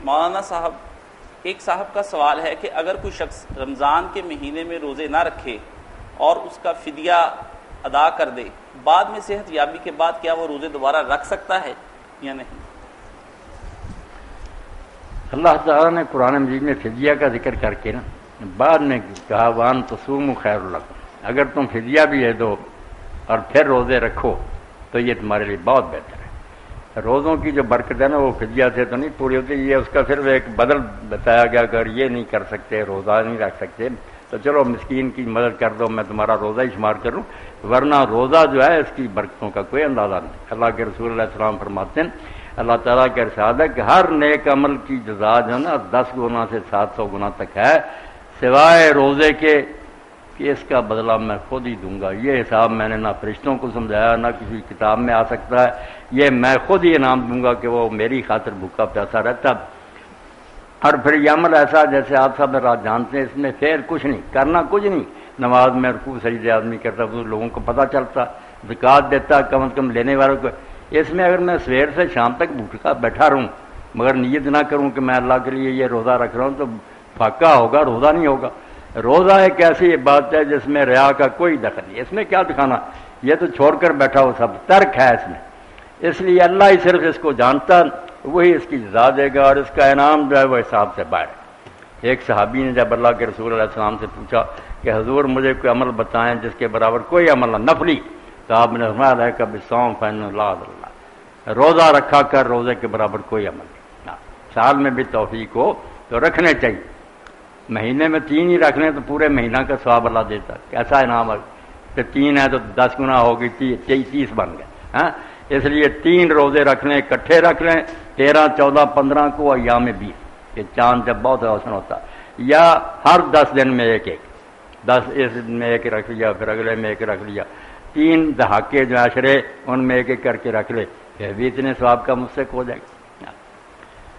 مولانا صاحب، ایک صاحب کا سوال ہے کہ اگر کوئی شخص رمضان کے مہینے میں روزے نہ رکھے اور اس کا فدیہ ادا کر دے، بعد میں صحت یابی کے بعد کیا وہ روزے دوبارہ رکھ سکتا ہے یا نہیں؟ اللہ تعالیٰ نے قرآن مجید میں فدیہ کا ذکر کر کے نا بعد میں کہا وان تصوموا خیر لکم، اگر تم فدیہ بھی دو اور پھر روزے رکھو تو یہ تمہارے لیے بہت بہتر ہے۔ روزوں کی جو برکت ہے نا وہ فدیہ سے تو نہیں پوری ہوتی، یہ اس کا صرف ایک بدل بتایا گیا، اگر یہ نہیں کر سکتے، روزہ نہیں رکھ سکتے تو چلو مسکین کی مدد کر دو، میں تمہارا روزہ ہی شمار کروں، ورنہ روزہ جو ہے اس کی برکتوں کا کوئی اندازہ نہیں۔ اللہ کے رسول علیہ السلام فرماتے ہیں، اللہ تعالیٰ کا ارشاد ہے کہ ہر نیک عمل کی جزا جو ہے نا 10 گنا سے 700 گنا تک ہے، سوائے روزے کے کہ اس کا بدلہ میں خود ہی دوں گا۔ یہ حساب میں نے نہ فرشتوں کو سمجھایا نہ کسی کتاب میں آ سکتا ہے، یہ میں خود ہی انعام دوں گا کہ وہ میری خاطر بھوکا پیاسا رہتا۔ اور پھر یہ عمل ایسا جیسے آپ سب رات جانتے ہیں، اس میں پھر کچھ نہیں کرنا، کچھ نہیں، نماز میں رکوع سجدے آدمی کرتا، وہ لوگوں کو پتہ چلتا، زکوٰۃ دیتا کم از کم لینے والوں کو۔ اس میں اگر میں سویر سے شام تک بھوکا بیٹھا رہوں مگر نیت نہ کروں کہ میں اللہ کے لیے یہ روزہ رکھ رہا ہوں تو فاقہ ہوگا، روزہ نہیں ہوگا۔ روزہ ایک ایسی عبادت ہے جس میں ریا کا کوئی دخل نہیں، اس میں کیا دکھانا، یہ تو چھوڑ کر بیٹھا ہو، سب ترک ہے اس میں، اس لیے اللہ ہی صرف اس کو جانتا، وہی اس کی جزا دے گا اور اس کا انعام جو ہے وہ حساب سے باہر ہے۔ ایک صحابی نے جب اللہ کے رسول علیہ السلام سے پوچھا کہ حضور مجھے کوئی عمل بتائیں جس کے برابر کوئی عمل نہ، نفلی، تو آپ نے فرمایا علیک بالصوم فإنہ لا عدل لہ، روزہ رکھا کر، روزے کے برابر کوئی عمل نہیں۔ سال میں بھی توفیق ہو تو رکھنے چاہیے، مہینے میں 3 ہی رکھ لیں تو پورے مہینہ کا ثواب اللہ دیتا ہے، کیسا انعام ہے کہ 3 ہے تو 10 گنا ہوگی، 30 بن گئے ہاں۔ اس لیے 3 روزے رکھ لیں، اکٹھے رکھ لیں، 13، 14، 15 کو ایام 20 کہ چاند جب بہت روشن ہوتا، یا ہر 10 دن میں ایک 10 اس دن میں ایک رکھ لیا، پھر اگلے میں ایک رکھ لیا، 3 دہاکے جو عشرے ان میں ایک کر کے رکھ لے، پھر بھی اتنے ثواب کا مستحق ہو جائے گا۔